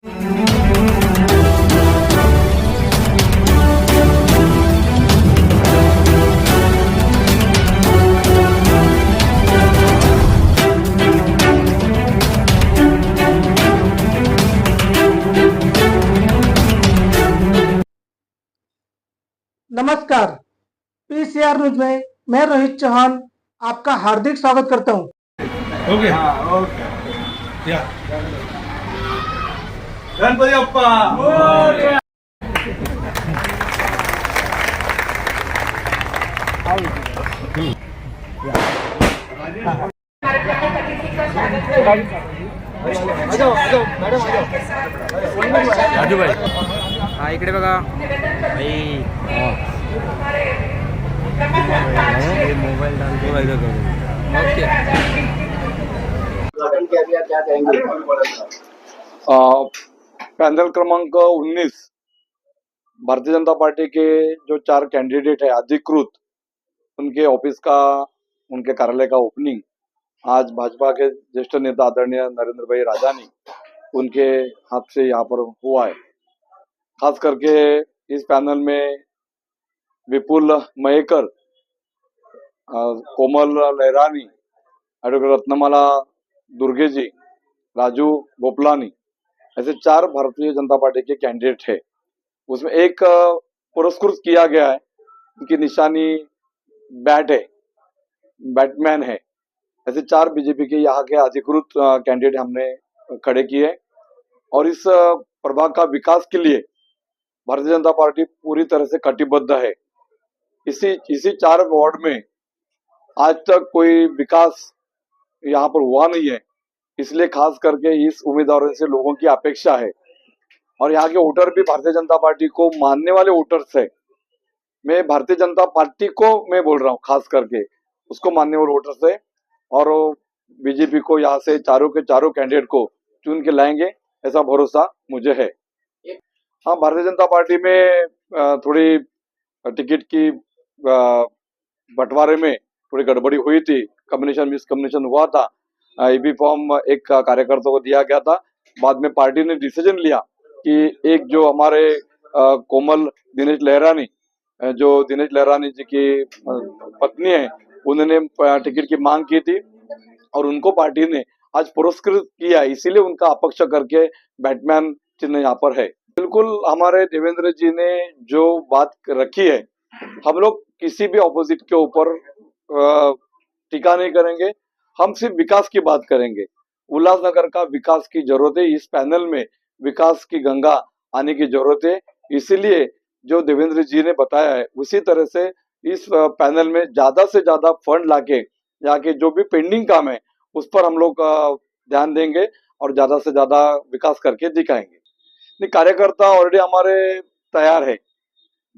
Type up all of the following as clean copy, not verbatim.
नमस्कार, PCR news में मैं रोहित चौहान आपका हार्दिक स्वागत करता हूं। ओके ओके या गणपती बाप्पा मोरया। राजू भाई हा इकडे बघा भाई मोबाईल ओके पैनल क्रमांक 19 भारतीय जनता पार्टी के जो 4 कैंडिडेट है अधिकृत, उनके ऑफिस का, उनके कार्यालय का ओपनिंग आज भाजपा के ज्येष्ठ नेता आदरणीय नरेंद्र भाई राजानी उनके हाथ से यहाँ पर हुआ है। खास करके इस पैनल में विपुल मयेकर, कोमल लहरानी, एडवोकेट रत्नमाला दुर्गे जी, राजू गोपलानी, ऐसे 4 भारतीय जनता पार्टी के कैंडिडेट है। उसमें एक पुरस्कृत किया गया है, उनकी निशानी बैट है, बैटमैन है। ऐसे 4 बीजेपी के यहाँ के अधिकृत कैंडिडेट हमने खड़े किए और इस प्रभाग का विकास के लिए भारतीय जनता पार्टी पूरी तरह से कटिबद्ध है। इसी 4 वार्ड में आज तक कोई विकास यहाँ पर हुआ नहीं है, इसलिए खास करके इस उम्मीदवारों से लोगों की अपेक्षा है और यहाँ के वोटर भी भारतीय जनता पार्टी को मानने वाले वोटर्स है। मैं भारतीय जनता पार्टी को मैं बोल रहा हूँ, खास करके उसको मानने वाले वोटर्स है और बीजेपी को यहाँ से चारों के चारों कैंडिडेट को चुन के लाएंगे, ऐसा भरोसा मुझे है। हाँ, भारतीय जनता पार्टी में थोड़ी टिकट की बंटवारे में थोड़ी गड़बड़ी हुई थी, मिसकम्युनिकेशन हुआ था। ईबी फॉर्म एक कार्यकर्ता को दिया गया था, बाद में पार्टी ने डिसीजन लिया कि एक जो हमारे कोमल दिनेश लहरानी, जो दिनेश लहरानी जी की पत्नी है, उन्होंने टिकट की मांग की थी और उनको पार्टी ने आज पुरस्कृत किया, इसीलिए उनका अपक्ष करके बैटमैन चिन्ह यहाँ पर है। बिल्कुल हमारे देवेंद्र जी ने जो बात रखी है, हम लोग किसी भी ऑपोजिट के ऊपर टीका नहीं करेंगे, हम सिर्फ विकास की बात करेंगे। उल्लासनगर का विकास की जरूरत है, इस पैनल में विकास की गंगा आने की जरूरत है, इसीलिए जो देवेंद्र जी ने बताया है उसी तरह से इस पैनल में ज्यादा से ज्यादा फंड लाके यहाँ के जो भी पेंडिंग काम है उस पर हम लोग ध्यान देंगे और ज्यादा से ज्यादा विकास करके दिखाएंगे। कार्यकर्ता ऑलरेडी हमारे तैयार है।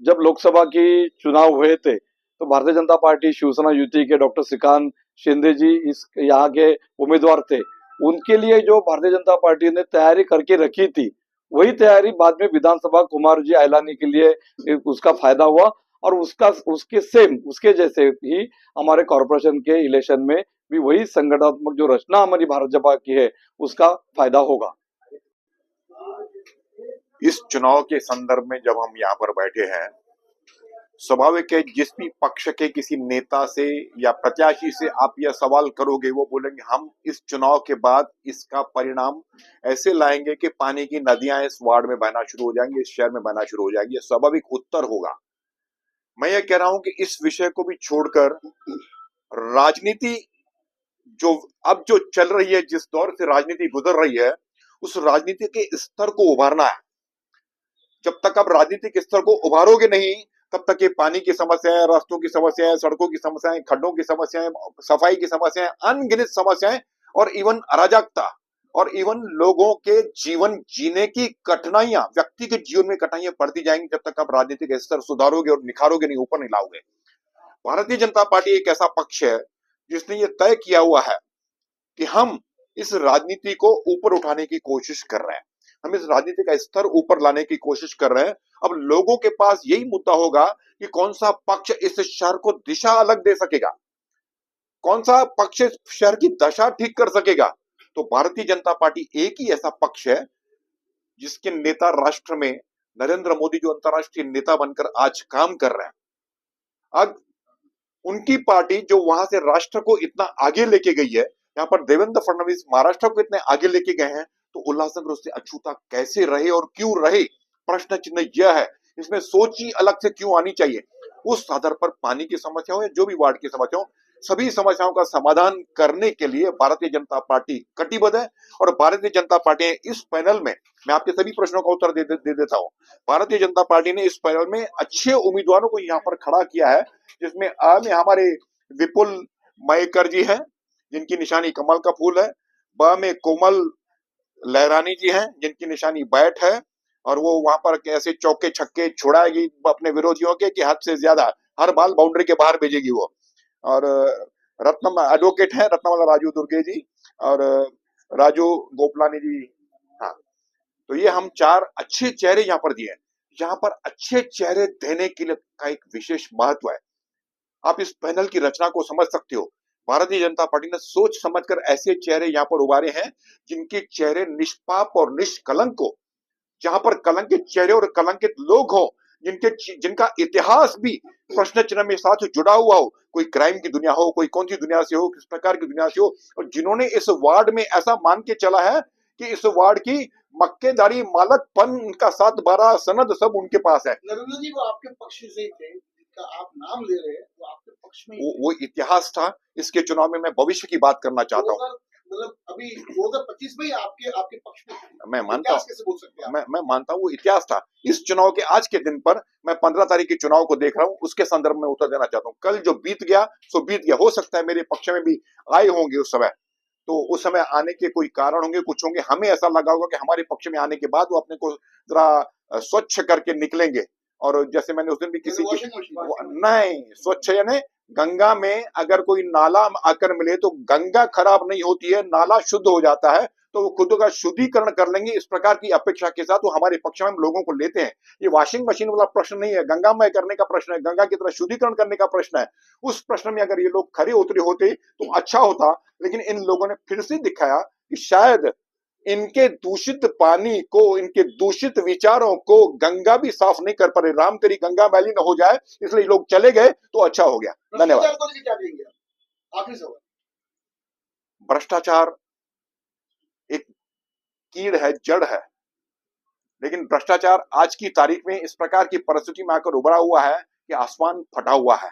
जब लोकसभा की चुनाव हुए थे तो भारतीय जनता पार्टी शिवसेना युति के डॉक्टर श्रीकांत शिंदे जी इस यहाँ के उम्मीदवार थे, उनके लिए जो भारतीय जनता पार्टी ने तैयारी करके रखी थी, वही तैयारी बाद में विधानसभा कुमार जी आयलानी के लिए उसका फायदा हुआ और उसके जैसे ही हमारे कॉर्पोरेशन के इलेक्शन में भी वही संगठनात्मक जो रचना हमारी भाजपा की है उसका फायदा होगा। इस चुनाव के संदर्भ में जब हम यहाँ पर बैठे हैं, स्वाभाविक है जिस भी पक्ष के किसी नेता से या प्रत्याशी से आप यह सवाल करोगे, वो बोलेंगे हम इस चुनाव के बाद इसका परिणाम ऐसे लाएंगे कि पानी की नदियां इस वार्ड में बहना शुरू हो जाएंगी, इस शहर में बहना शुरू हो जाएंगी। स्वाभाविक उत्तर होगा। मैं ये कह रहा हूं कि इस विषय को भी छोड़कर राजनीति जो चल रही है, जिस दौर से राजनीति गुजर रही है, उस राजनीति के स्तर को उभारना है। जब तक आप राजनीतिक स्तर को उभारोगे नहीं, तब तक ये पानी की समस्याएं, रास्तों की समस्याएं, सड़कों की समस्याएं, खड्डों की समस्याएं, सफाई की समस्याएं, अनगिनत समस्याएं और इवन अराजकता और इवन लोगों के जीवन जीने की कठिनाइयां, व्यक्ति के जीवन में कठिनाइयां बढ़ती जाएंगी जब तक आप राजनीतिक स्तर सुधारोगे और निखारोगे नहीं, ऊपर नहीं लाओगे। भारतीय जनता पार्टी एक ऐसा पक्ष है जिसने ये तय किया हुआ है कि हम इस राजनीति को ऊपर उठाने की कोशिश कर रहे हैं, हम इस राजनीति का स्तर ऊपर लाने की कोशिश कर रहे हैं। अब लोगों के पास यही मुद्दा होगा कि कौन सा पक्ष इस शहर को दिशा अलग दे सकेगा, कौन सा पक्ष शहर की दशा ठीक कर सकेगा। तो भारतीय जनता पार्टी एक ही ऐसा पक्ष है जिसके नेता राष्ट्र में नरेंद्र मोदी जो अंतर्राष्ट्रीय नेता बनकर आज काम कर रहे हैं, अब उनकी पार्टी जो वहां से राष्ट्र को इतना आगे लेके गई है, यहाँ पर देवेंद्र फडणवीस महाराष्ट्र को इतने आगे लेके गए हैं, तो उल्लासनगर उससे अछूता कैसे रहे और क्यों रहे? प्रश्न चिन्ह यह है। इसमें सोच ही अलग से क्यों आनी चाहिए? उस आधार पर पानी की समस्या हो या जो भी वार्ड की समस्या हो, सभी समस्याओं का समाधान करने के लिए भारतीय जनता पार्टी कटिबद्ध है। और भारतीय जनता पार्टी इस पैनल में, मैं आपके सभी प्रश्नों का उत्तर दे देता हूं। भारतीय जनता पार्टी ने इस पैनल में अच्छे उम्मीदवारों को यहाँ पर खड़ा किया है, जिसमें आ में हमारे विपुल मयेकर जी हैं, जिनकी निशानी कमल का फूल है। ब में कोमल लहरानी जी हैं, जिनकी निशानी बैट है, और वो वहां पर कैसे चौके छक्के छुड़ाएगी अपने विरोधियों के कि हद से ज्यादा, हर बाल बाउंड्री के बाहर भेजेगी वो। और रत्नम एडवोकेट है रत्नमाला राजू दुर्गे जी और राजू गोपलानी जी। हाँ, तो ये हम 4 अच्छे चेहरे यहाँ पर दिए हैं। यहाँ पर अच्छे चेहरे देने के लिए का एक विशेष महत्व है। आप इस पैनल की रचना को समझ सकते हो। भारतीय जनता पार्टी ने सोच समझकर ऐसे चेहरे यहाँ पर उभारे हैं, जिनके चेहरे निष्पाप और निष्कलंक हो, जहां पर कलंकित चेहरे और कलंकित लोग हो, जिनका इतिहास भी प्रश्न चिन्ह में साथ जुड़ा हुआ हो, कोई क्राइम की दुनिया हो, कोई कौन सी दुनिया से हो, किस प्रकार की दुनिया से हो, और जिन्होंने इस वार्ड में ऐसा मान के चला है कि इस वार्ड की मक्केदारी, मालकपन का 7-12 सनद सब उनके पास है। नरेंद्र जी, वो आपके पक्ष से ही थे, जिनका आप नाम ले रहे हैं, वो आपके पक्ष में ही वो इतिहास था। इसके चुनाव में मैं भविष्य की बात करना चाहता हूँ। मतलब अभी 2025 में ही आपके पक्ष में मैं मानता हूँ, कैसे बोल सकते हैं? मैं मानता हूँ वो इतिहास था। इस चुनाव के आज के दिन पर मैं 15 तारीख के चुनाव को देख रहा हूँ, उसके संदर्भ में उत्तर देना चाहता हूँ। कल जो बीत गया सो बीत गया। हो सकता है मेरे पक्ष में भी आए होंगे उस समय, तो उस समय आने के कोई कारण होंगे, कुछ होंगे, हमें ऐसा लगा होगा कि हमारे पक्ष में आने के बाद वो अपने को जरा स्वच्छ करके निकलेंगे। और जैसे मैंने उस दिन भी किसी की नहीं, स्वच्छ यानी गंगा में अगर कोई नाला आकर मिले तो गंगा खराब नहीं होती है, नाला शुद्ध हो जाता है, तो वो खुद का शुद्धिकरण कर लेंगे। इस प्रकार की अपेक्षा के साथ वो हमारे पक्ष में हम लोगों को लेते हैं। ये वॉशिंग मशीन वाला प्रश्न नहीं है, गंगामय करने का प्रश्न है, गंगा की तरह शुद्धिकरण करने का प्रश्न है। उस प्रश्न में अगर ये लोग खरे उतरे होते तो अच्छा होता, लेकिन इन लोगों ने फिर से दिखाया कि शायद इनके दूषित पानी को, इनके दूषित विचारों को गंगा भी साफ नहीं कर पा रहे। राम तेरी गंगा मैली न हो जाए, इसलिए लोग चले गए तो अच्छा हो गया। धन्यवाद। आखिरी सवाल। भ्रष्टाचार एक कीड़ है, जड़ है, लेकिन भ्रष्टाचार आज की तारीख में इस प्रकार की परिस्थिति में आकर उभरा हुआ है कि आसमान फटा हुआ है।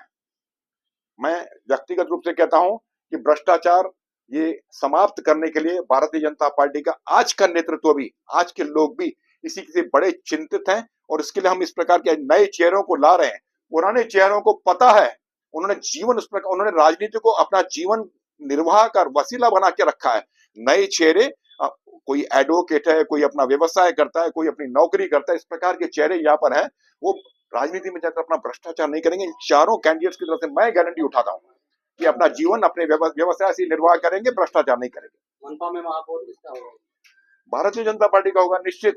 मैं व्यक्तिगत रूप से कहता हूं कि भ्रष्टाचार ये समाप्त करने के लिए भारतीय जनता पार्टी का आज का नेतृत्व भी, आज के लोग भी इसी से बड़े चिंतित हैं, और इसके लिए हम इस प्रकार के नए चेहरों को ला रहे हैं। पुराने चेहरों को पता है, उन्होंने जीवन उस प्रकार, उन्होंने राजनीति को अपना जीवन निर्वाह का वसीला बना के रखा है। नए चेहरे, कोई एडवोकेट है, कोई अपना व्यवसाय करता है, कोई अपनी नौकरी करता है, इस प्रकार के चेहरे यहाँ पर हैं। वो राजनीति में जाकर अपना भ्रष्टाचार नहीं करेंगे। इन चारों कैंडिडेट्स की तरफ से मैं गारंटी उठाता हूँ कि अपना जीवन अपने व्यवसाय से निर्वाह करेंगे, भ्रष्टाचार नहीं करेंगे। मनपा में महापौर किसका होगा? भारतीय जनता पार्टी का होगा निश्चित।